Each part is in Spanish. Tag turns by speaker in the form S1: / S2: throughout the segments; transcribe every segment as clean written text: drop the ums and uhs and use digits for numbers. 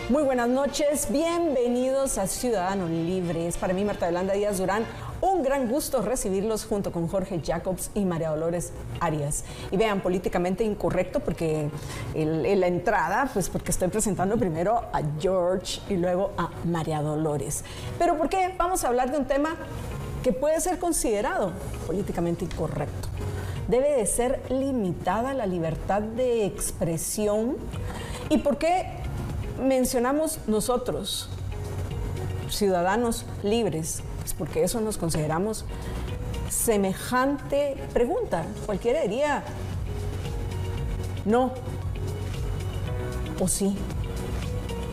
S1: Muy buenas noches, bienvenidos a Ciudadanos Libres. Para mí, Marta Yolanda Díaz Durán, un gran gusto recibirlos junto con Jorge Jacobs y María Dolores Arias. Y vean, políticamente incorrecto porque en la entrada, pues porque estoy presentando primero a George y luego a María Dolores. ¿Pero por qué? Vamos a hablar de un tema que puede ser considerado políticamente incorrecto. Debe de ser limitada la libertad de expresión. ¿Y por qué mencionamos nosotros, ciudadanos libres? Pues porque eso nos consideramos semejante pregunta. Cualquiera diría no o sí.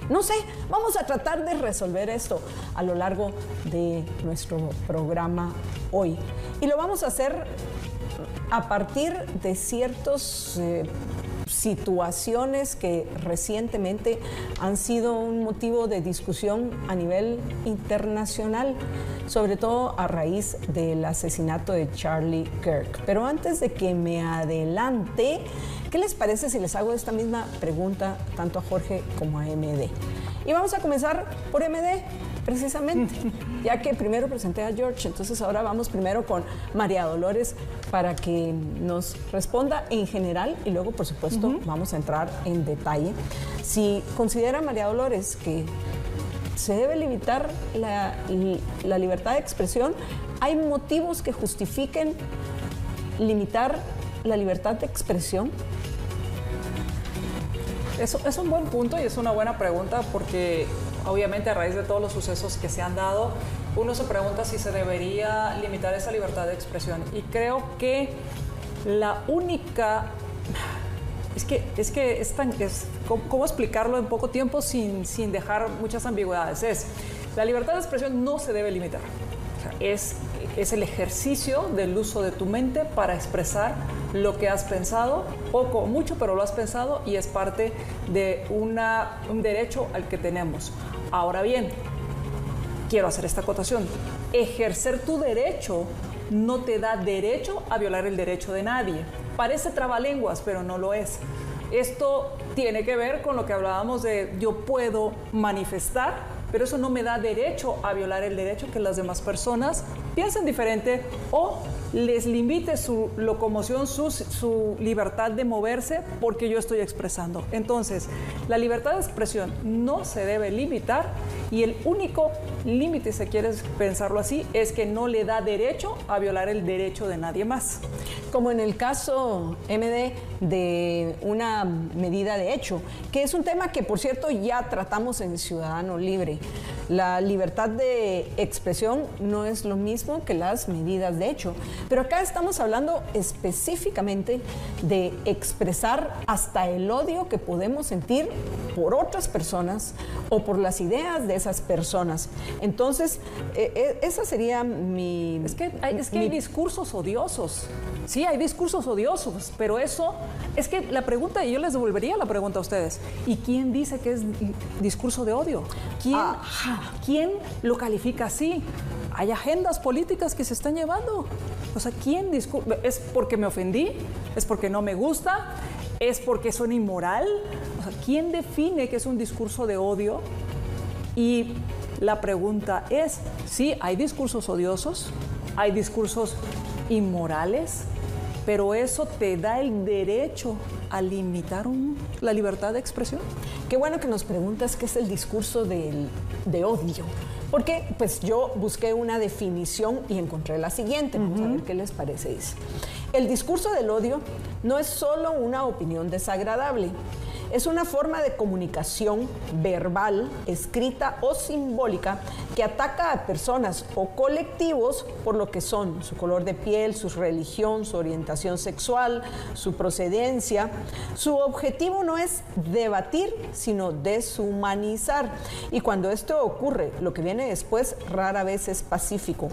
S1: No sé, vamos a tratar de resolver esto a lo largo de nuestro programa hoy. Y lo vamos a hacer a partir de ciertos situaciones que recientemente han sido un motivo de discusión a nivel internacional, sobre todo a raíz del asesinato de Charlie Kirk. Pero antes de que me adelante, ¿qué les parece si les hago esta misma pregunta tanto a Jorge como a MD? Y vamos a comenzar por MD, precisamente, ya que primero presenté a George, entonces ahora vamos primero con María Dolores para que nos responda en general y luego, por supuesto, vamos a entrar en detalle. Si considera María Dolores que se debe limitar la libertad de expresión, ¿hay motivos que justifiquen limitar la libertad de expresión?
S2: Eso es un buen punto y es una buena pregunta porque obviamente a raíz de todos los sucesos que se han dado, uno se pregunta si se debería limitar esa libertad de expresión. Y creo que la única... ¿Cómo explicarlo en poco tiempo sin dejar muchas ambigüedades? La libertad de expresión no se debe limitar. O sea, es el ejercicio del uso de tu mente para expresar lo que has pensado, poco o mucho, pero lo has pensado y es parte de un derecho al que tenemos. Ahora bien, quiero hacer esta acotación. Ejercer tu derecho no te da derecho a violar el derecho de nadie. Parece trabalenguas, pero no lo es. Esto tiene que ver con lo que hablábamos de yo puedo manifestar, pero eso no me da derecho a violar el derecho que las demás personas piensen diferente o les limite su locomoción, su libertad de moverse porque yo estoy expresando. Entonces, la libertad de expresión no se debe limitar y el único límite, si quieres pensarlo así, es que no le da derecho a violar el derecho de nadie más.
S1: Como en el caso, MD, de una medida de hecho, que es un tema que, por cierto, ya tratamos en Ciudadano Libre. La libertad de expresión no es lo mismo que las medidas de hecho, pero acá estamos hablando específicamente de expresar hasta el odio que podemos sentir por otras personas o por las ideas de esas personas. Entonces, esa sería mi...
S2: Es que hay discursos odiosos. Sí, hay discursos odiosos, pero eso... Es que la pregunta, y yo les devolvería la pregunta a ustedes, ¿y quién dice que es discurso de odio? ¿Quién lo califica así? Hay agendas políticas que se están llevando. O sea, ¿es porque me ofendí? ¿Es porque no me gusta? ¿Es porque son inmoral? O sea, ¿quién define que es un discurso de odio? Y la pregunta es, sí, hay discursos odiosos, hay discursos inmorales, pero eso te da el derecho a limitar la libertad de expresión.
S1: Qué bueno que nos preguntas qué es el discurso de odio. Porque pues yo busqué una definición y encontré la siguiente. Vamos a ver qué les parece. Dice: el discurso del odio no es solo una opinión desagradable. Es una forma de comunicación verbal, escrita o simbólica que ataca a personas o colectivos por lo que son: su color de piel, su religión, su orientación sexual, su procedencia. Su objetivo no es debatir, sino deshumanizar. Y cuando esto ocurre, lo que viene después rara vez es pacífico.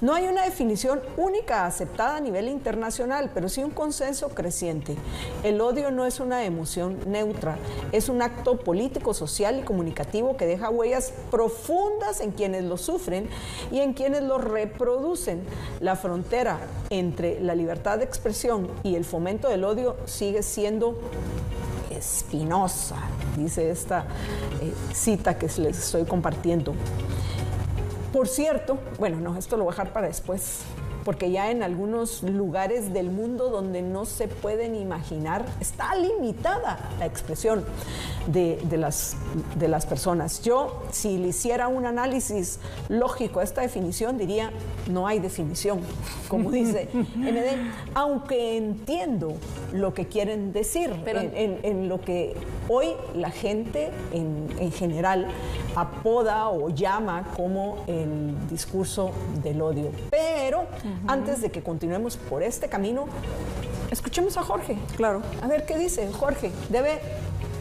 S1: No hay una definición única aceptada a nivel internacional, pero sí un consenso creciente. El odio no es una emoción neutra, es un acto político, social y comunicativo que deja huellas profundas en quienes lo sufren y en quienes lo reproducen. La frontera entre la libertad de expresión y el fomento del odio sigue siendo Espinosa, dice esta cita que les estoy compartiendo. Por cierto, bueno, no, esto lo voy a dejar para después, porque ya en algunos lugares del mundo donde no se pueden imaginar, está limitada la expresión de las personas. Yo, si le hiciera un análisis lógico a esta definición, diría, no hay definición, como dice MD, aunque entiendo lo que quieren decir, pero en lo que hoy la gente en general apoda o llama como el discurso del odio. Pero antes de que continuemos por este camino, escuchemos a Jorge.
S2: Claro.
S1: A ver qué dice Jorge. Debe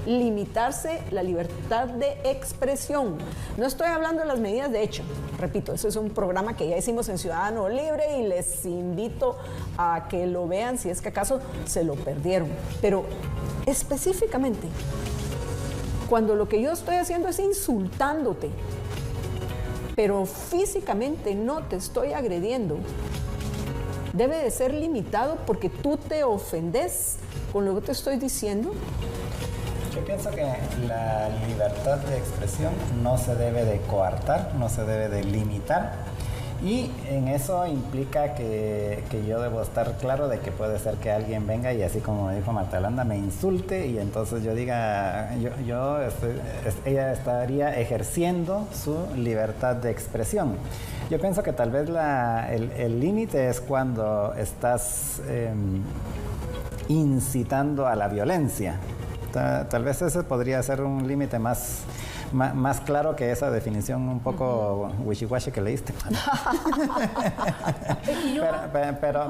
S1: limitarse la libertad de expresión. No estoy hablando de las medidas de hecho. Repito, ese es un programa que ya hicimos en Ciudadano Libre y les invito a que lo vean si es que acaso se lo perdieron. Pero específicamente, cuando lo que yo estoy haciendo es insultándote, pero físicamente no te estoy agrediendo, debe de ser limitado porque tú te ofendes con lo que te estoy diciendo.
S3: Yo pienso que la libertad de expresión no se debe de coartar, no se debe de limitar. Y en eso implica que yo debo estar claro de que puede ser que alguien venga y así como me dijo Marta Yolanda, me insulte y entonces yo diga, ella estaría ejerciendo su libertad de expresión. Yo pienso que tal vez el límite es cuando estás incitando a la violencia. Tal vez ese podría ser un límite más claro que esa definición un poco wishy-washy que leíste.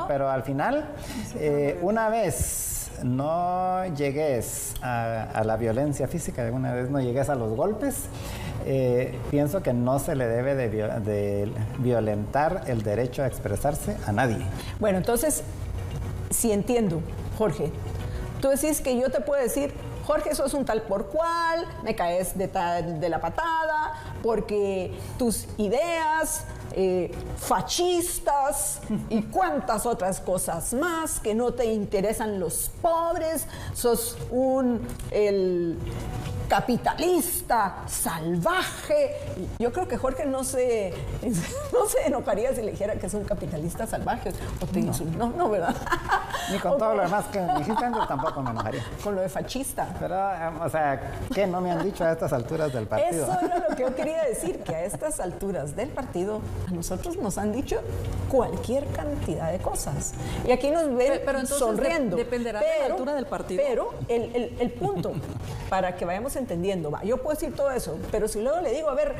S3: Pero al final, una vez no llegues a la violencia física, una vez no llegues a los golpes, pienso que no se le debe de violentar el derecho a expresarse a nadie.
S1: Bueno, entonces, si entiendo, Jorge, tú decís que yo te puedo decir, Jorge, sos un tal por cual, me caes de la patada, porque tus ideas fascistas y cuantas otras cosas más, que no te interesan los pobres, sos el capitalista salvaje. Yo creo que Jorge no se enojaría si le dijera que es un capitalista salvaje o te insulta. No, ¿verdad?
S3: Ni con todo lo demás que me dijiste antes tampoco me enojaría.
S1: Con lo de fascista.
S3: Pero, o sea, ¿qué no me han dicho a estas alturas del partido?
S1: Eso era lo que yo quería decir, que a estas alturas del partido a nosotros nos han dicho cualquier cantidad de cosas. Y aquí nos ven
S2: pero entonces
S1: sonriendo.
S2: Dependerá de la altura del partido.
S1: Pero el punto, para que vayamos entendiendo, yo puedo decir todo eso, pero si luego le digo, a ver,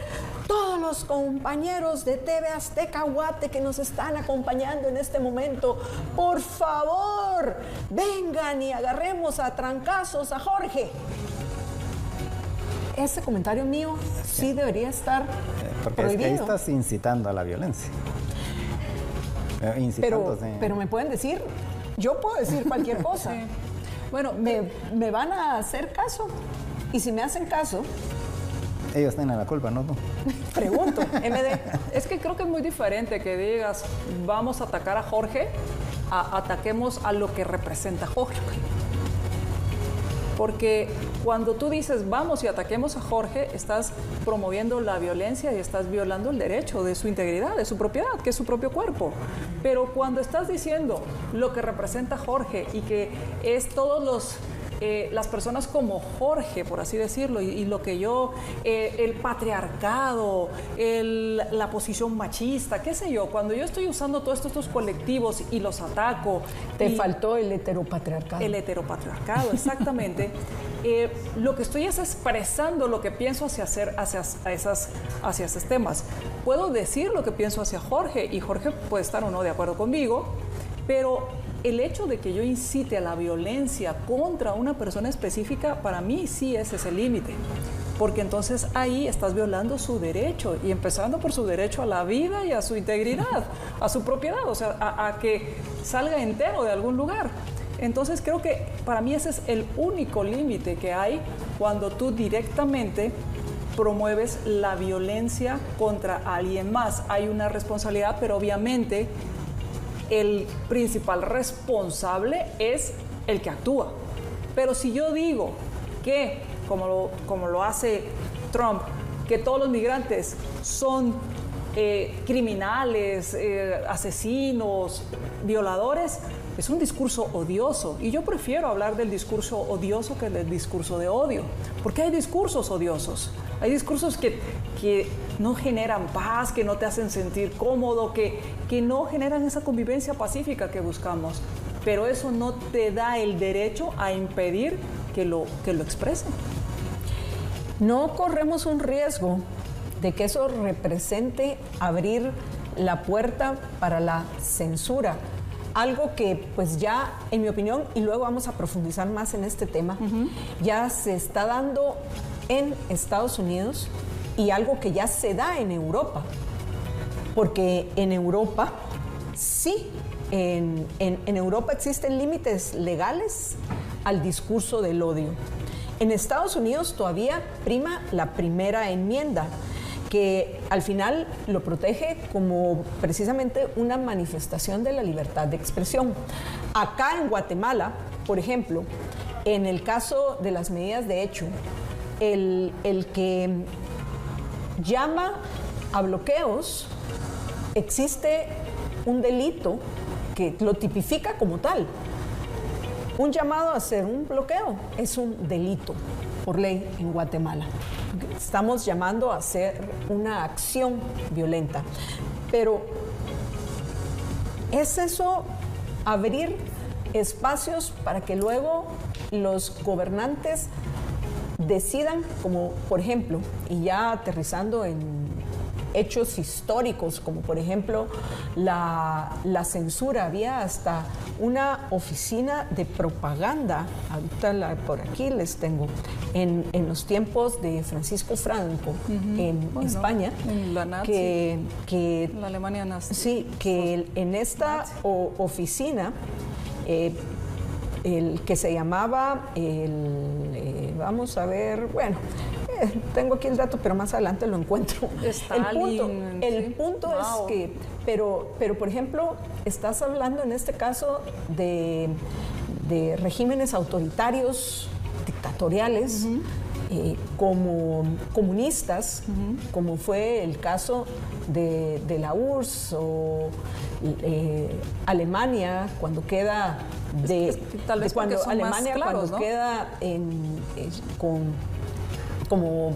S1: todos los compañeros de TV Azteca Guate que nos están acompañando en este momento, por favor, vengan y agarremos a trancazos a Jorge. Ese comentario mío sí debería estar
S3: porque
S1: prohibido.
S3: Es que ahí estás incitando a la violencia.
S1: Pero me pueden decir, yo puedo decir cualquier cosa. Sí. Bueno, me van a hacer caso. Y si me hacen caso...
S3: Ellos tienen la culpa, ¿no?
S1: Pregunto, MD.
S2: Es que creo que es muy diferente que digas, vamos a atacar a Jorge, ataquemos a lo que representa Jorge. Porque cuando tú dices vamos y ataquemos a Jorge, estás promoviendo la violencia y estás violando el derecho de su integridad, de su propiedad, que es su propio cuerpo. Pero cuando estás diciendo lo que representa Jorge y que es todos las personas como Jorge, por así decirlo, y lo que yo, el patriarcado, la posición machista, qué sé yo, cuando yo estoy usando todos estos colectivos y los ataco...
S1: Te faltó el heteropatriarcado.
S2: El heteropatriarcado, exactamente. Lo que estoy es expresando lo que pienso hacia esos temas. Puedo decir lo que pienso hacia Jorge, y Jorge puede estar o no de acuerdo conmigo, pero el hecho de que yo incite a la violencia contra una persona específica, para mí sí es ese límite. Porque entonces ahí estás violando su derecho, y empezando por su derecho a la vida y a su integridad, a su propiedad, o sea, a que salga entero de algún lugar. Entonces creo que para mí ese es el único límite que hay cuando tú directamente promueves la violencia contra alguien más. Hay una responsabilidad, pero obviamente el principal responsable es el que actúa. Pero si yo digo, que, como lo hace Trump, que todos los migrantes son criminales, asesinos, violadores, es un discurso odioso. Y yo prefiero hablar del discurso odioso que del discurso de odio. Porque hay discursos odiosos. Hay discursos que no generan paz, que no te hacen sentir cómodo, que no generan esa convivencia pacífica que buscamos. Pero eso no te da el derecho a impedir que lo expresen.
S1: No corremos un riesgo de que eso represente abrir la puerta para la censura. Algo que pues ya, en mi opinión, y luego vamos a profundizar más en este tema, ya se está dando en Estados Unidos y algo que ya se da en Europa. Porque en Europa, sí, en Europa existen límites legales al discurso del odio. En Estados Unidos todavía prima la primera enmienda, que al final lo protege como precisamente una manifestación de la libertad de expresión. Acá en Guatemala, por ejemplo, en el caso de las medidas de hecho, el que llama a bloqueos, existe un delito que lo tipifica como tal. Un llamado a hacer un bloqueo es un delito por ley en Guatemala. Estamos llamando a hacer una acción violenta. Pero ¿es eso abrir espacios para que luego los gobernantes decidan, como por ejemplo, y ya aterrizando en hechos históricos, como por ejemplo la censura? Había hasta una oficina de propaganda, ahorita por aquí les tengo, en los tiempos de Francisco Franco, en España,
S2: en la nazi,
S1: que
S2: la Alemania nazi.
S1: Sí, que en esta oficina, el que se llamaba, vamos a ver, bueno, tengo aquí el dato, pero más adelante lo encuentro.
S2: Stalin,
S1: el punto es que, pero por ejemplo, estás hablando en este caso de regímenes autoritarios, dictatoriales, como comunistas, como fue el caso de la URSS o Alemania, cuando queda queda como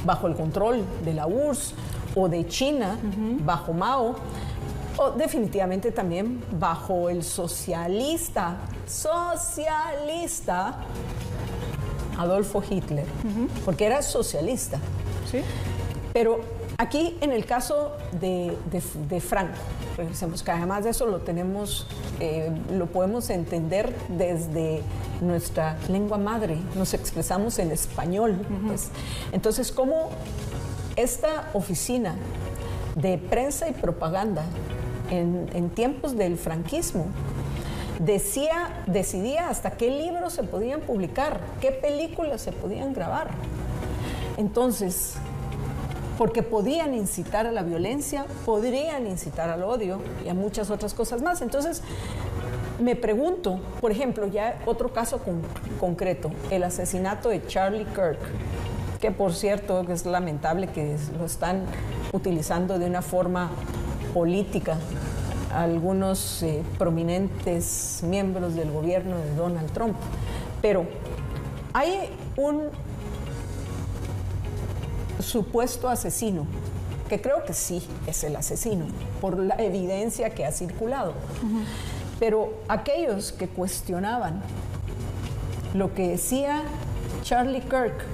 S1: bajo el control de la URSS, o de China bajo Mao, o definitivamente también bajo el socialista Adolfo Hitler, porque era socialista.
S2: ¿Sí?
S1: Pero aquí en el caso de Franco, regresemos, que además de eso lo tenemos, lo podemos entender desde nuestra lengua madre, nos expresamos en español. Pues. Entonces, ¿cómo esta oficina de prensa y propaganda en tiempos del franquismo decidía hasta qué libros se podían publicar, qué películas se podían grabar? Entonces, porque podían incitar a la violencia, podrían incitar al odio y a muchas otras cosas más. Entonces, me pregunto, por ejemplo, ya otro caso concreto, el asesinato de Charlie Kirk, que por cierto es lamentable que lo están utilizando de una forma política algunos prominentes miembros del gobierno de Donald Trump. Pero hay un supuesto asesino, que creo que sí es el asesino, por la evidencia que ha circulado. Pero aquellos que cuestionaban lo que decía Charlie Kirk,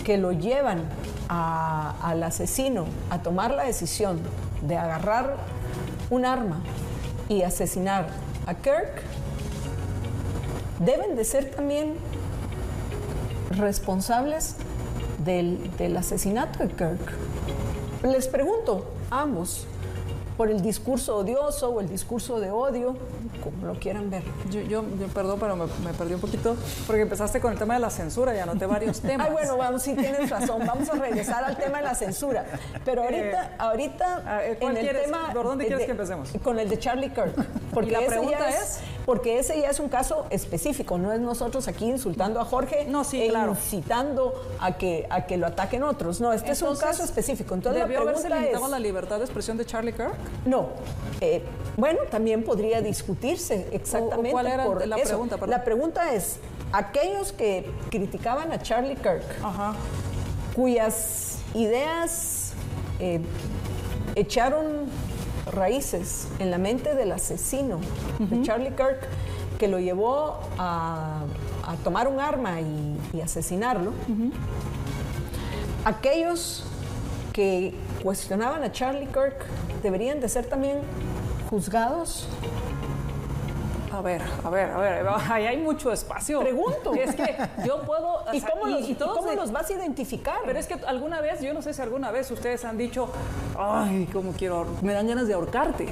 S1: que lo llevan al asesino a tomar la decisión de agarrar un arma y asesinar a Kirk, deben de ser también responsables del asesinato de Kirk. Les pregunto a ambos por el discurso odioso o el discurso de odio, como lo quieran ver.
S2: Yo perdón, pero me perdí un poquito, porque empezaste con el tema de la censura y anoté varios temas.
S1: Ay, bueno, vamos, sí tienes razón, vamos a regresar al tema de la censura. Pero ahorita
S2: en el tema... ¿Por dónde quieres que empecemos?
S1: Con el de Charlie Kirk.
S2: Porque y la pregunta es...
S1: porque ese ya es un caso específico, no es nosotros aquí insultando a Jorge incitando a que lo ataquen otros. No, este es un caso específico. Entonces,
S2: ¿debió haberse limitado la libertad de expresión de Charlie Kirk?
S1: No. Bueno, también podría discutirse exactamente.
S2: ¿Cuál era la pregunta? Perdón.
S1: La pregunta es, aquellos que criticaban a Charlie Kirk, cuyas ideas echaron raíces en la mente del asesino de Charlie Kirk, que lo llevó a tomar un arma y asesinarlo, aquellos que cuestionaban a Charlie Kirk deberían de ser también juzgados.
S2: A ver, ahí hay mucho espacio.
S1: Pregunto.
S2: Es que yo puedo...
S1: ¿Y cómo los vas a identificar?
S2: Pero es que alguna vez, yo no sé si alguna vez ustedes han dicho, ay, cómo quiero, me dan ganas de ahorcarte.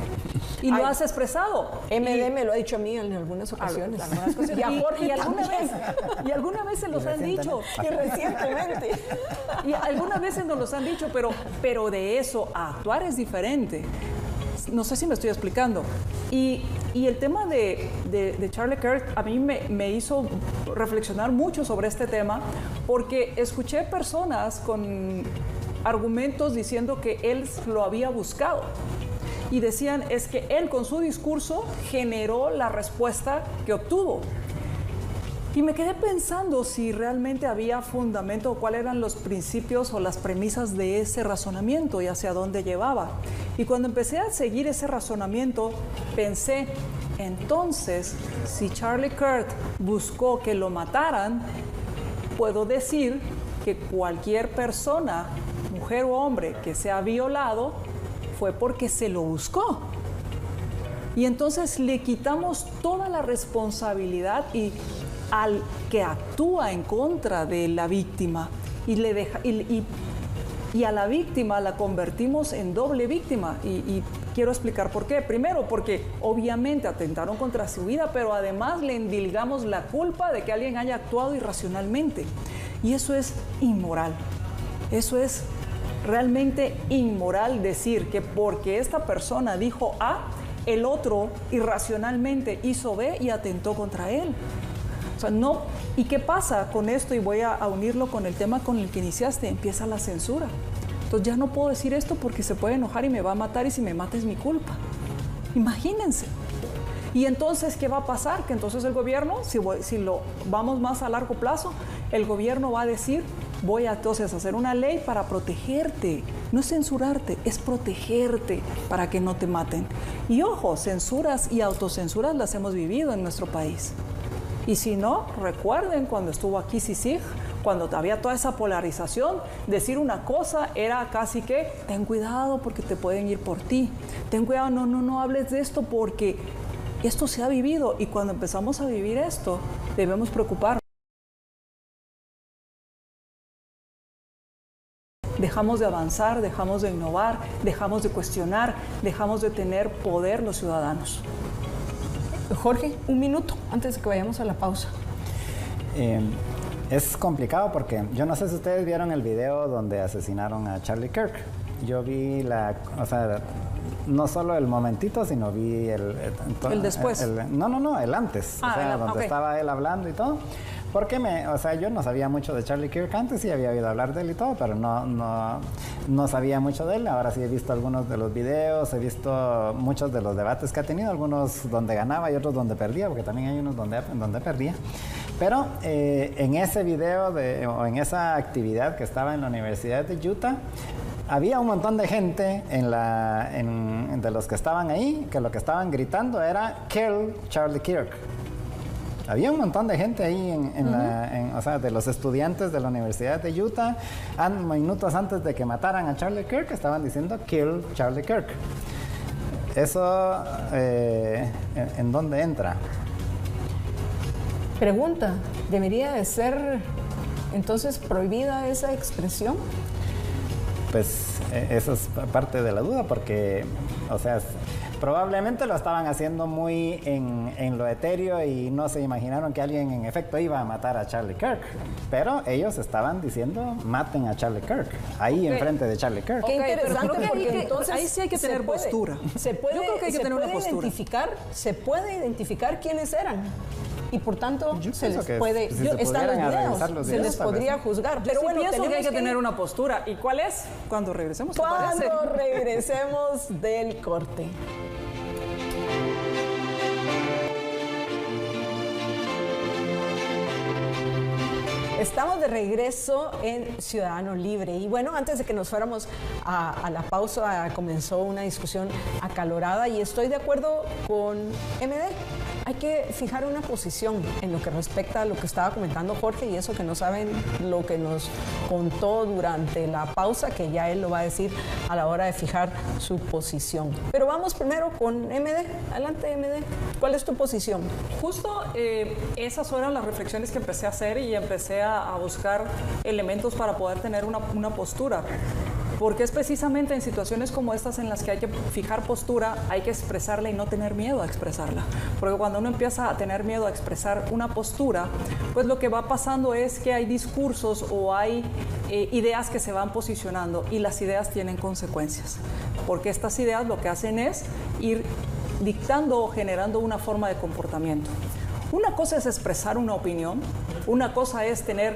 S2: Y lo has expresado.
S1: MD me lo ha dicho a mí en algunas ocasiones.
S2: Y a Jorge y alguna vez se los han dicho.
S1: Y recientemente.
S2: Y algunas veces nos los han dicho, pero de eso a actuar es diferente. No sé si me estoy explicando. Y el tema de Charlie Kirk a mí me hizo reflexionar mucho sobre este tema, porque escuché personas con argumentos diciendo que él lo había buscado. Y decían, es que él con su discurso generó la respuesta que obtuvo. Y me quedé pensando si realmente había fundamento o cuáles eran los principios o las premisas de ese razonamiento y hacia dónde llevaba. Y cuando empecé a seguir ese razonamiento, pensé, entonces, si Charlie Kirk buscó que lo mataran, puedo decir que cualquier persona, mujer o hombre, que sea violado, fue porque se lo buscó. Y entonces le quitamos toda la responsabilidad y al que actúa en contra de la víctima y a la víctima la convertimos en doble víctima y quiero explicar por qué. Primero, porque obviamente atentaron contra su vida, pero además le endilgamos la culpa de que alguien haya actuado irracionalmente y eso es inmoral. Eso es realmente inmoral, decir que porque esta persona dijo A, el otro irracionalmente hizo B y atentó contra él. O sea, no. ¿Y qué pasa con esto? Y voy a unirlo con el tema con el que iniciaste. Empieza la censura. Entonces ya no puedo decir esto porque se puede enojar y me va a matar y si me mata es mi culpa. Imagínense. Y entonces, ¿qué va a pasar? Que entonces el gobierno, si lo vamos más a largo plazo, el gobierno va a decir, voy a entonces hacer una ley para protegerte. No es censurarte, es protegerte para que no te maten. Y ojo, censuras y autocensuras las hemos vivido en nuestro país. Y si no, recuerden cuando estuvo aquí CICIG, cuando había toda esa polarización, decir una cosa era casi que, ten cuidado porque te pueden ir por ti. Ten cuidado, no hables de esto porque esto se ha vivido. Y cuando empezamos a vivir esto, debemos preocuparnos. Dejamos de avanzar, dejamos de innovar, dejamos de cuestionar, dejamos de tener poder los ciudadanos.
S1: Jorge, un minuto antes de que vayamos a la pausa.
S3: Es complicado porque yo no sé si ustedes vieron el video donde asesinaron a Charlie Kirk. Yo vi no solo el momentito, sino vi el
S2: después.
S3: el antes, donde estaba él hablando y todo. Porque yo no sabía mucho de Charlie Kirk antes, sí había oído hablar de él y todo, pero no sabía mucho de él. Ahora sí he visto algunos de los videos, he visto muchos de los debates que ha tenido, algunos donde ganaba y otros donde perdía, porque también hay unos donde perdía. Pero en ese video o en esa actividad que estaba en la Universidad de Utah, había un montón de gente de los que estaban ahí, que lo que estaban gritando era "Kill Charlie Kirk". Había un montón de gente ahí, de los estudiantes de la Universidad de Utah, minutos antes de que mataran a Charlie Kirk, estaban diciendo "Kill Charlie Kirk". ¿Eso en dónde entra?
S1: Pregunta, ¿debería de ser entonces prohibida esa expresión?
S3: Pues eso es parte de la duda, porque, Probablemente lo estaban haciendo muy en lo etéreo y no se imaginaron que alguien en efecto iba a matar a Charlie Kirk. Pero ellos estaban diciendo, maten a Charlie Kirk, ahí enfrente de Charlie Kirk.
S1: Qué interesante,
S2: pero
S1: porque entonces
S2: ahí sí hay que tener postura.
S1: Se puede,
S2: yo creo que hay que tener una postura.
S1: Se puede identificar quiénes eran. Y por tanto, se les puede,
S3: si
S1: están los videos, se les podría juzgar.
S2: Pero bueno, pienso que hay que tener una postura. ¿Y cuál es? Cuando regresemos, ¿te parece?
S1: Cuando regresemos del corte. Estamos de regreso en Ciudadano Libre y bueno, antes de que nos fuéramos a la pausa comenzó una discusión acalorada y estoy de acuerdo con MD. Hay que fijar una posición en lo que respecta a lo que estaba comentando Jorge y eso que no saben lo que nos contó durante la pausa, que ya él lo va a decir a la hora de fijar su posición. Pero vamos primero con MD. Adelante, MD. ¿Cuál es tu posición?
S2: Justo esas fueron las reflexiones que empecé a hacer y empecé a buscar elementos para poder tener una postura. Porque es precisamente en situaciones como estas en las que hay que fijar postura, hay que expresarla y no tener miedo a expresarla. Porque cuando uno empieza a tener miedo a expresar una postura, pues lo que va pasando es que hay discursos o hay ideas que se van posicionando y las ideas tienen consecuencias. Porque estas ideas lo que hacen es ir dictando o generando una forma de comportamiento. Una cosa es expresar una opinión, una cosa es tener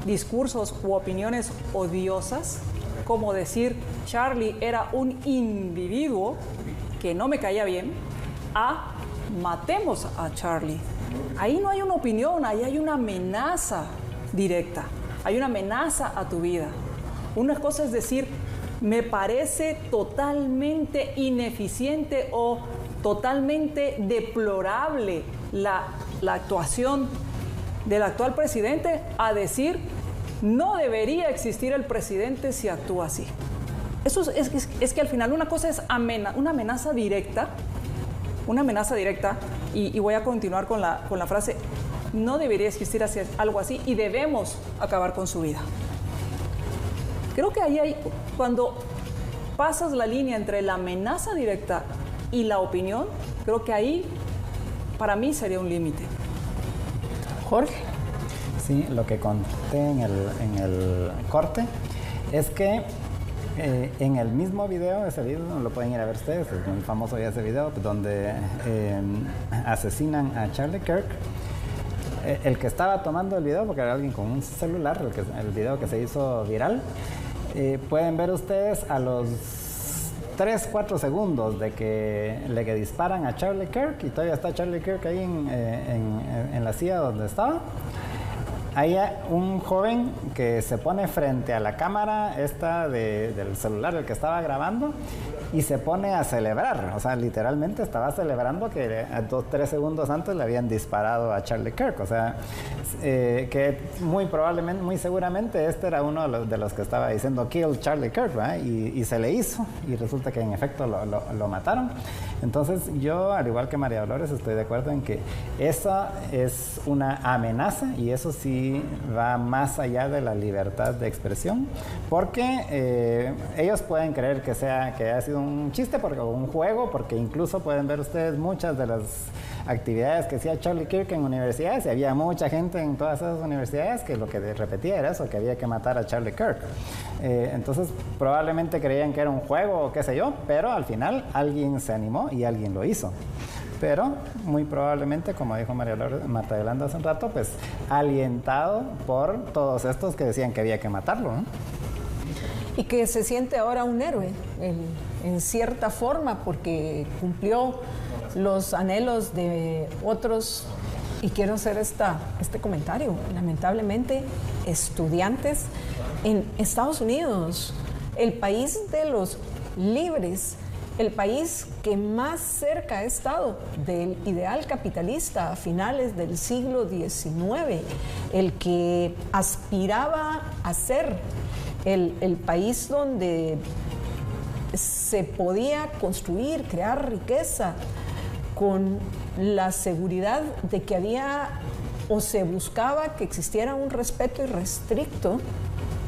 S2: discursos u opiniones odiosas, como decir Charlie era un individuo que no me caía bien, a matemos a Charlie. Ahí no hay una opinión, ahí hay una amenaza directa, hay una amenaza a tu vida. Una cosa es decir, me parece totalmente ineficiente o totalmente deplorable la actuación del actual presidente, a decir, no debería existir el presidente si actúa así. Eso es que al final una cosa es una amenaza directa, y voy a continuar con la frase, no debería existir algo así y debemos acabar con su vida. Creo que ahí cuando pasas la línea entre la amenaza directa y la opinión, creo que ahí para mí sería un límite.
S1: Jorge.
S3: Sí, lo que conté en el corte es que en el mismo video, ese video lo pueden ir a ver ustedes, es muy famoso ya ese video, donde asesinan a Charlie Kirk. El que estaba tomando el video, porque era alguien con un celular, el video que se hizo viral, pueden ver ustedes a los 3-4 segundos de que le disparan a Charlie Kirk y todavía está Charlie Kirk ahí en la silla donde estaba. Hay un joven que se pone frente a la cámara del celular del que estaba grabando y se pone a celebrar, o sea, literalmente estaba celebrando que 2-3 segundos antes le habían disparado a Charlie Kirk, o sea, que muy seguramente este era uno de los que estaba diciendo kill Charlie Kirk, ¿verdad? Y se le hizo y resulta que en efecto lo mataron. Entonces yo, al igual que María Dolores, estoy de acuerdo en que esa es una amenaza y eso sí va más allá de la libertad de expresión, porque ellos pueden creer que haya sido un chiste o un juego, porque incluso pueden ver ustedes muchas de las actividades que hacía Charlie Kirk en universidades y había mucha gente en todas esas universidades que lo que repetía era eso, que había que matar a Charlie Kirk. Entonces probablemente creían que era un juego o qué sé yo, pero al final alguien se animó y alguien lo hizo. Pero muy probablemente, como dijo Marta Yolanda hace un rato, pues alentado por todos estos que decían que había que matarlo, ¿no?
S1: Y que se siente ahora un héroe, en cierta forma, porque cumplió los anhelos de otros. Y quiero hacer este comentario. Lamentablemente, estudiantes en Estados Unidos, el país de los libres, el país que más cerca ha estado del ideal capitalista a finales del siglo XIX, el que aspiraba a ser el país donde se podía construir, crear riqueza con la seguridad de que había o se buscaba que existiera un respeto irrestricto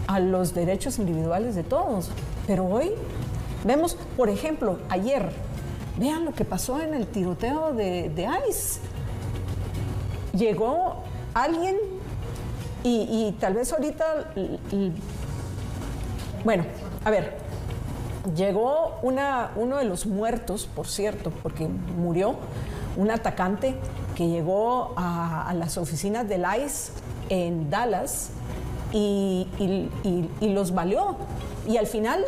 S1: a los derechos individuales de todos. Pero hoy vemos, por ejemplo, ayer Vean lo que pasó en el tiroteo de ICE. Llegó alguien y tal vez ahorita, bueno, a ver, llegó uno de los muertos, por cierto, porque murió, un atacante que llegó a las oficinas del ICE en Dallas y los baleó. Y al final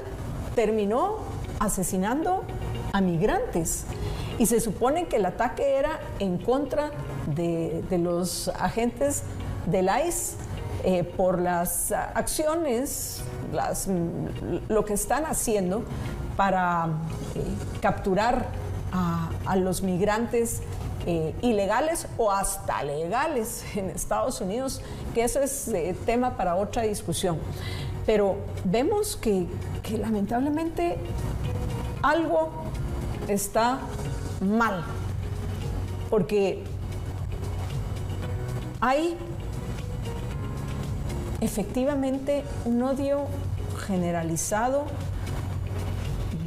S1: terminó asesinando a migrantes. Y se supone que el ataque era en contra de los agentes del ICE por las acciones, lo que están haciendo para capturar a los migrantes ilegales o hasta legales en Estados Unidos, que eso es tema para otra discusión. Pero vemos que lamentablemente algo está mal, porque hay efectivamente un odio generalizado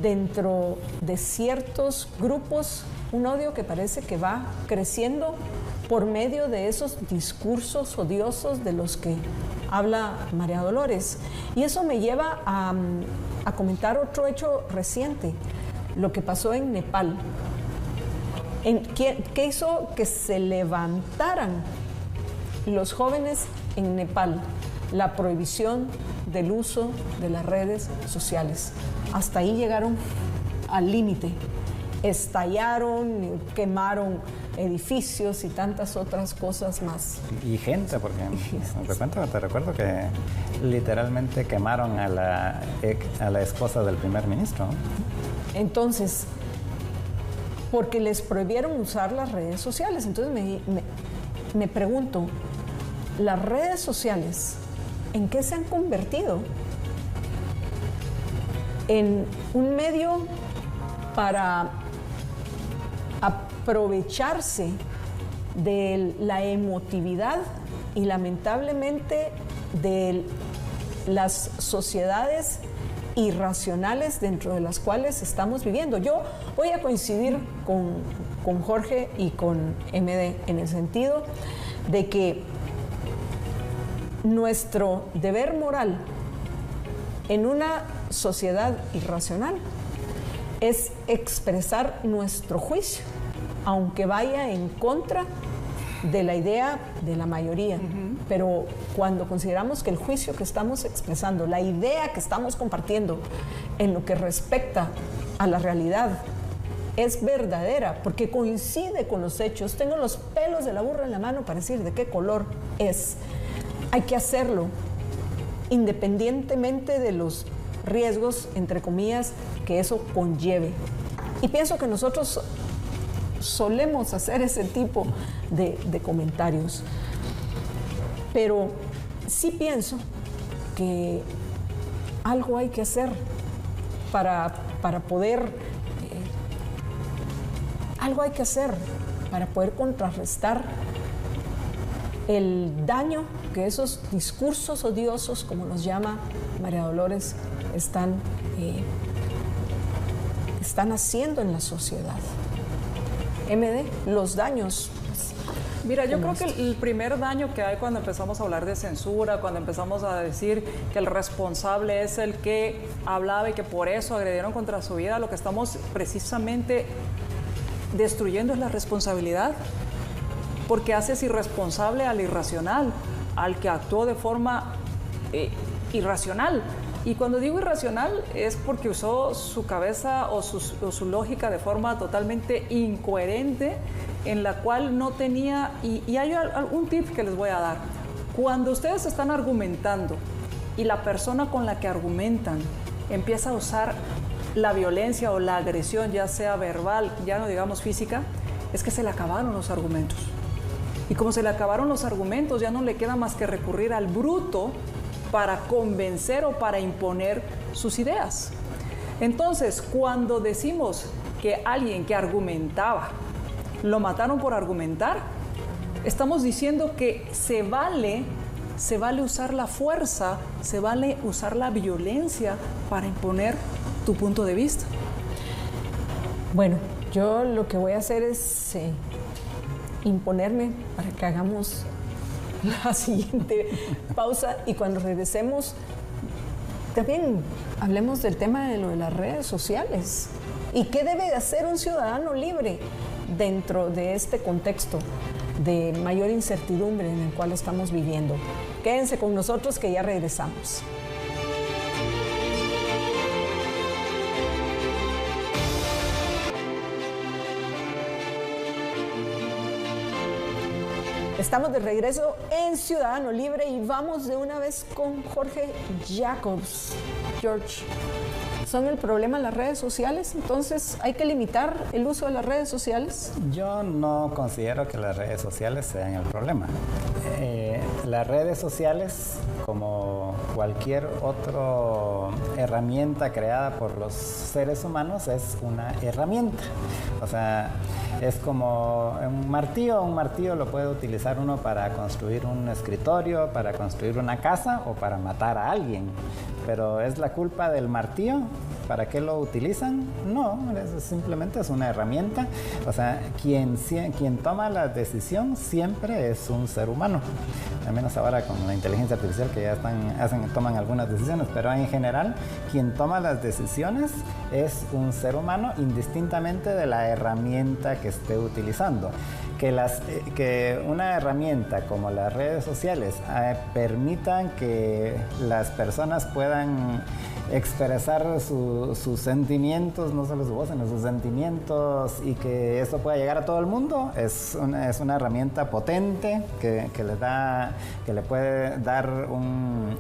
S1: dentro de ciertos grupos, un odio que parece que va creciendo por medio de esos discursos odiosos de los que habla María Dolores. Y eso me lleva a comentar otro hecho reciente, lo que pasó en Nepal. ¿Qué hizo que se levantaran los jóvenes en Nepal? La prohibición del uso de las redes sociales. Hasta ahí llegaron al límite. Estallaron, quemaron edificios y tantas otras cosas más.
S3: Y gente, porque te recuerdo que literalmente quemaron a la esposa del primer ministro, ¿no?
S1: Entonces, porque les prohibieron usar las redes sociales. Entonces me pregunto, ¿las redes sociales en qué se han convertido? En un medio para aprovecharse de la emotividad y lamentablemente de las sociedades irracionales dentro de las cuales estamos viviendo. Yo voy a coincidir con Jorge y con MD en el sentido de que nuestro deber moral en una sociedad irracional es expresar nuestro juicio, aunque vaya en contra de la idea de la mayoría. Pero cuando consideramos que el juicio que estamos expresando, la idea que estamos compartiendo en lo que respecta a la realidad es verdadera, porque coincide con los hechos, tengo los pelos de la burra en la mano para decir de qué color es, hay que hacerlo independientemente de los riesgos, entre comillas, que eso conlleve. Y pienso que nosotros solemos hacer ese tipo de comentarios. Pero sí pienso que algo hay que hacer para poder... algo hay que hacer para poder contrarrestar el daño que esos discursos odiosos, como nos llama María Dolores, están haciendo en la sociedad. MD, los daños.
S2: Mira, yo creo que el primer daño que hay cuando empezamos a hablar de censura, cuando empezamos a decir que el responsable es el que hablaba y que por eso agredieron contra su vida, lo que estamos precisamente destruyendo es la responsabilidad, porque haces irresponsable al irracional, al que actuó de forma irracional. Y cuando digo irracional es porque usó su cabeza o su lógica de forma totalmente incoherente, en la cual no tenía... Y hay un tip que les voy a dar. Cuando ustedes están argumentando y la persona con la que argumentan empieza a usar la violencia o la agresión, ya sea verbal, ya no digamos física, es que se le acabaron los argumentos. Y como se le acabaron los argumentos, ya no le queda más que recurrir al bruto para convencer o para imponer sus ideas. Entonces, cuando decimos que alguien que argumentaba lo mataron por argumentar, estamos diciendo que se vale usar la fuerza, se vale usar la violencia para imponer tu punto de vista.
S1: Bueno, Yo lo que voy a hacer es imponerme para que hagamos la siguiente pausa y cuando regresemos también hablemos del tema de lo de las redes sociales y qué debe de hacer un ciudadano libre dentro de este contexto de mayor incertidumbre en el cual estamos viviendo. Quédense con nosotros que ya regresamos. Estamos de regreso en Ciudadano Libre y vamos de una vez con Jorge Jacobs. George, ¿son el problema las redes sociales? Entonces, ¿hay que limitar el uso de las redes sociales?
S3: Yo no considero que las redes sociales sean el problema. Las redes sociales, como cualquier otra herramienta creada por los seres humanos, es una herramienta. O sea, es como un martillo lo puede utilizar uno para construir un escritorio, para construir una casa o para matar a alguien. Pero ¿es la culpa del martillo? ¿Para qué lo utilizan? No, simplemente es una herramienta. O sea, quien toma la decisión siempre es un ser humano. Al menos ahora con la inteligencia artificial que ya toman algunas decisiones, pero en general quien toma las decisiones es un ser humano indistintamente de la herramienta que esté utilizando. Que una herramienta como las redes sociales permitan que las personas puedan expresar sus sentimientos, no solo su voz, sino sus sentimientos, y que esto pueda llegar a todo el mundo, es una herramienta potente que le puede dar un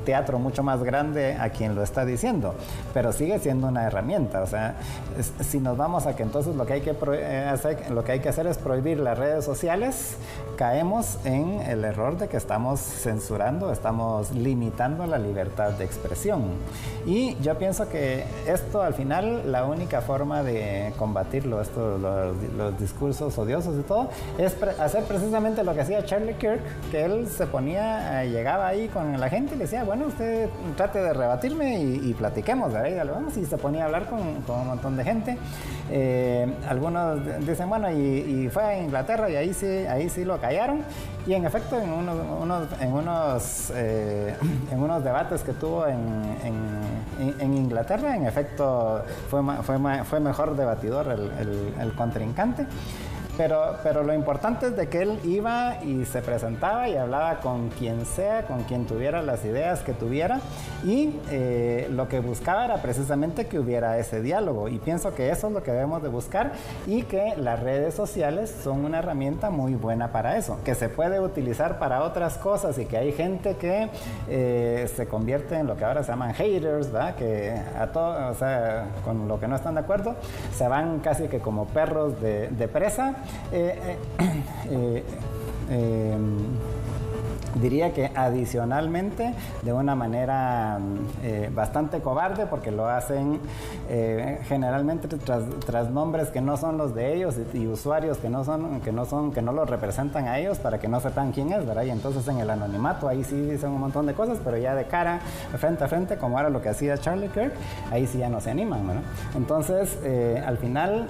S3: teatro mucho más grande a quien lo está diciendo, pero sigue siendo una herramienta. O sea, si nos vamos a que entonces lo que hay que hacer es prohibir las redes sociales, caemos en el error de que estamos censurando, estamos limitando la libertad de expresión. Y yo pienso que esto al final, la única forma de combatirlo, los discursos odiosos y todo, es hacer precisamente lo que hacía Charlie Kirk, que él llegaba ahí con la gente y le decía, bueno, usted trate de rebatirme y platiquemos, de ahí vamos, y se ponía a hablar con un montón de gente. Algunos dicen, bueno, y fue a Inglaterra y ahí sí lo callaron, y en efecto en unos debates que tuvo en Inglaterra, en efecto fue mejor debatidor el contrincante. Pero lo importante es de que él iba y se presentaba y hablaba con quien sea, con quien tuviera las ideas que tuviera, y lo que buscaba era precisamente que hubiera ese diálogo, y pienso que eso es lo que debemos de buscar, y que las redes sociales son una herramienta muy buena para eso, que se puede utilizar para otras cosas, y que hay gente que se convierte en lo que ahora se llaman haters, ¿verdad? Que o sea, con lo que no están de acuerdo se van casi que como perros de presa. Diría que adicionalmente de una manera bastante cobarde, porque lo hacen generalmente tras nombres que no son los de ellos, y usuarios que no los representan a ellos, para que no sepan quién es, ¿verdad? Y entonces en el anonimato ahí sí dicen un montón de cosas, pero ya de cara, frente a frente, como era lo que hacía Charlie Kirk, ahí sí ya no se animan, ¿verdad? Entonces al final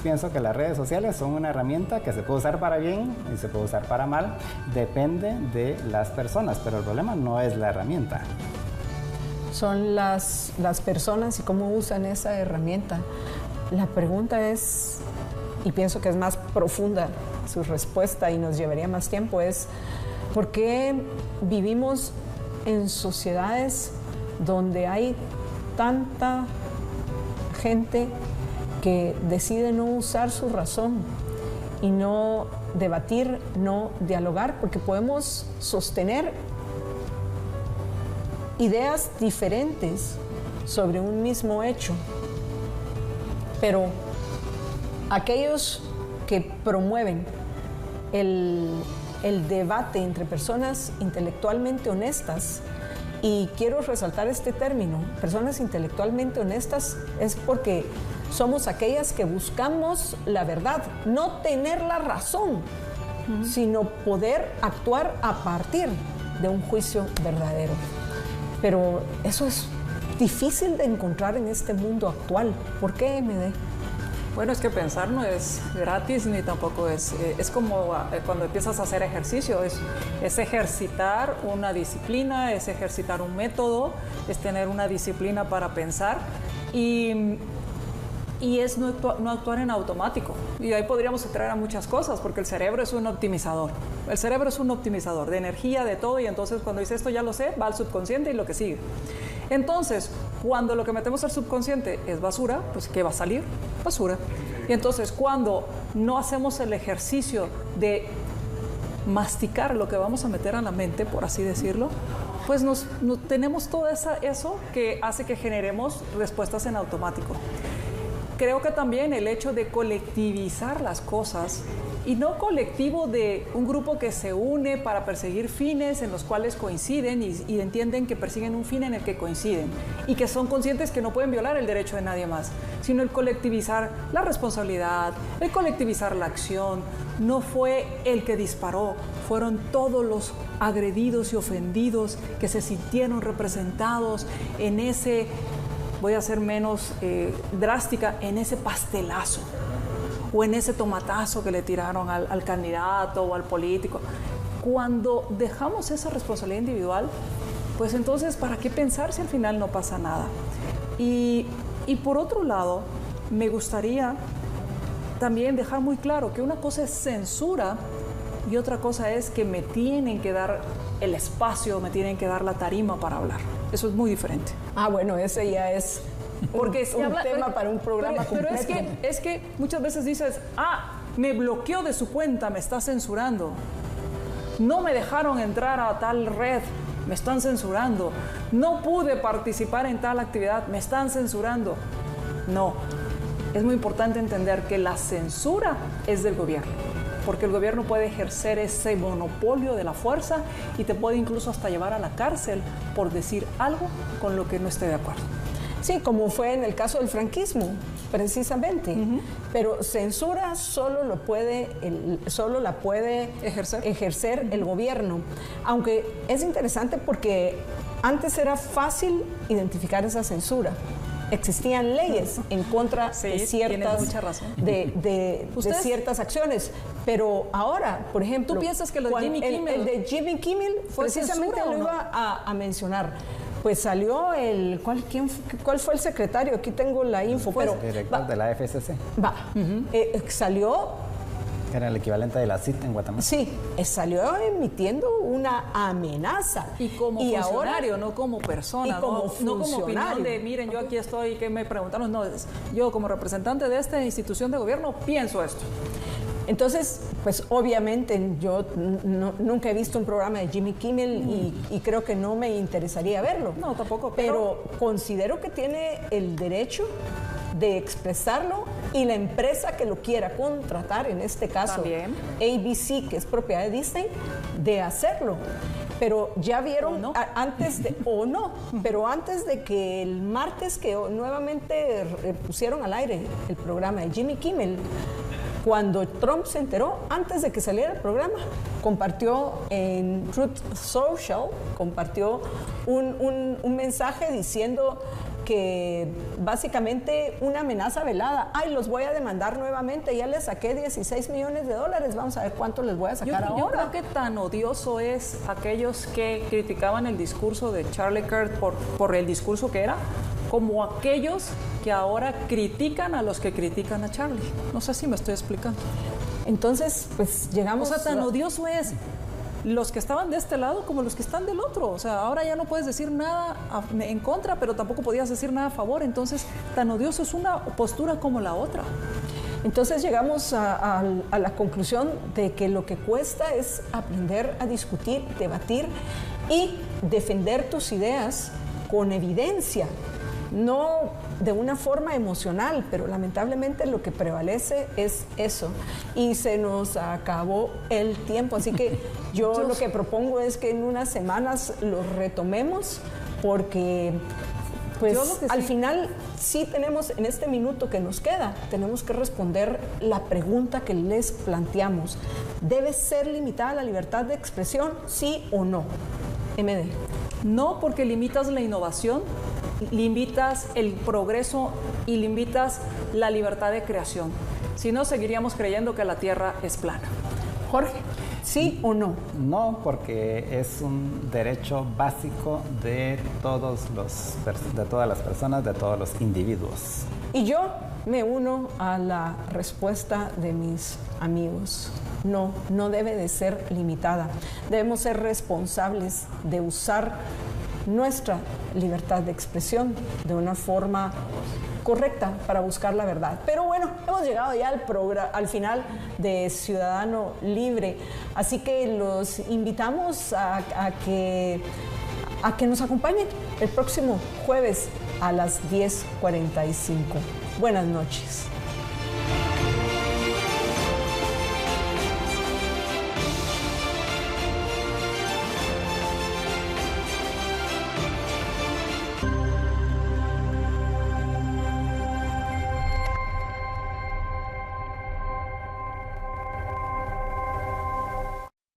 S3: pienso que las redes sociales son una herramienta que se puede usar para bien y se puede usar para mal, depende de las personas, pero el problema no es la herramienta.
S1: Son las personas y cómo usan esa herramienta. La pregunta es, y pienso que es más profunda su respuesta y nos llevaría más tiempo, es ¿por qué vivimos en sociedades donde hay tanta gente que decide no usar su razón y no debatir, no dialogar? Porque podemos sostener ideas diferentes sobre un mismo hecho, pero aquellos que promueven el debate entre personas intelectualmente honestas, y quiero resaltar este término, personas intelectualmente honestas, es porque somos aquellas que buscamos la verdad, no tener la razón, sino poder actuar a partir de un juicio verdadero. Pero eso es difícil de encontrar en este mundo actual. ¿Por qué, MD?
S2: Bueno, es que pensar no es gratis ni tampoco es como cuando empiezas a hacer ejercicio, es ejercitar una disciplina, es ejercitar un método, es tener una disciplina para pensar y es no actuar en automático. Y ahí podríamos entrar a muchas cosas, porque el cerebro es un optimizador. El cerebro es un optimizador de energía, de todo, y entonces cuando dice esto ya lo sé, va al subconsciente y lo que sigue. Entonces, cuando lo que metemos al subconsciente es basura, pues ¿qué va a salir? Basura. Y entonces, cuando no hacemos el ejercicio de masticar lo que vamos a meter a la mente, por así decirlo, pues tenemos todo eso que hace que generemos respuestas en automático. Creo que también el hecho de colectivizar las cosas, y no colectivo de un grupo que se une para perseguir fines en los cuales coinciden y entienden que persiguen un fin en el que coinciden y que son conscientes que no pueden violar el derecho de nadie más, sino el colectivizar la responsabilidad, el colectivizar la acción. No fue el que disparó, fueron todos los agredidos y ofendidos que se sintieron representados en ese, voy a ser menos drástica, en ese pastelazo o en ese tomatazo que le tiraron al candidato o al político. Cuando dejamos esa responsabilidad individual, pues entonces, ¿para qué pensar si al final no pasa nada? Y por otro lado, me gustaría también dejar muy claro que una cosa es censura y otra cosa es que me tienen que dar el espacio, me tienen que dar la tarima para hablar. Eso es muy diferente.
S1: Ah, bueno, ese ya es porque un tema para un programa completo.
S2: Pero es que muchas veces dices, me bloqueó de su cuenta, me está censurando. No me dejaron entrar a tal red, me están censurando. No pude participar en tal actividad, me están censurando. No, es muy importante entender que la censura es del gobierno, porque el gobierno puede ejercer ese monopolio de la fuerza y te puede incluso hasta llevar a la cárcel por decir algo con lo que no esté de acuerdo.
S1: Sí, como fue en el caso del franquismo, precisamente. Pero censura solo la puede ejercer el gobierno. Aunque es interesante porque antes era fácil identificar esa censura. Existían leyes en contra de ciertas acciones. Pero ahora, por ejemplo,
S2: ¿tú piensas que lo de Jimmy Kimmel,
S1: el de Jimmy Kimmel precisamente lo iba a mencionar? Pues salió ¿cuál fue el secretario? Aquí tengo la info.
S3: Pues, pero director de la FCC.
S1: Salió.
S3: Era el equivalente de la CIT en Guatemala.
S1: Sí, salió emitiendo una amenaza.
S2: Y como funcionario, no como persona.
S1: No
S2: como opinión de, miren, yo aquí estoy, que me preguntaron. No, yo como representante de esta institución de gobierno pienso esto.
S1: Entonces, pues obviamente yo nunca he visto un programa de Jimmy Kimmel y creo que no me interesaría verlo.
S2: No, tampoco.
S1: Pero considero que tiene el derecho de expresarlo y la empresa que lo quiera contratar, en este caso
S2: también
S1: ABC, que es propiedad de Disney, de hacerlo. Pero ya vieron, pero antes de que el martes que nuevamente pusieron al aire el programa de Jimmy Kimmel, cuando Trump se enteró, antes de que saliera el programa, compartió en Truth Social, compartió un mensaje diciendo que básicamente una amenaza velada. Los voy a demandar nuevamente, ya les saqué $16 millones, vamos a ver cuánto les voy a sacar ahora.
S2: Yo creo que tan odioso es aquellos que criticaban el discurso de Charlie Kirk por el discurso que era, como aquellos que ahora critican a los que critican a Charlie. No sé si me estoy explicando.
S1: Entonces, pues llegamos...
S2: O sea, tan odioso es los que estaban de este lado como los que están del otro. O sea, ahora ya no puedes decir nada en contra, pero tampoco podías decir nada a favor. Entonces, tan odioso es una postura como la otra.
S1: Entonces llegamos a la conclusión de que lo que cuesta es aprender a discutir, debatir y defender tus ideas con evidencia. No de una forma emocional, pero lamentablemente lo que prevalece es eso. Y se nos acabó el tiempo, así que yo lo que propongo es que en unas semanas lo retomemos, porque pues al final sí tenemos, en este minuto que nos queda, tenemos que responder la pregunta que les planteamos. ¿Debe ser limitada la libertad de expresión, sí o no? MD.
S2: No, porque limitas la innovación limitas el progreso y limitas la libertad de creación. Si no, seguiríamos creyendo que la Tierra es plana.
S1: Jorge, ¿sí o no?
S3: No, porque es un derecho básico de todas las personas, de todos los individuos.
S1: Y yo me uno a la respuesta de mis amigos. No, no debe de ser limitada. Debemos ser responsables de usar nuestra libertad de expresión de una forma correcta para buscar la verdad. Pero bueno, hemos llegado ya al final de Ciudadano Libre, así que los invitamos a que nos acompañen el próximo jueves a las 10:45. Buenas noches.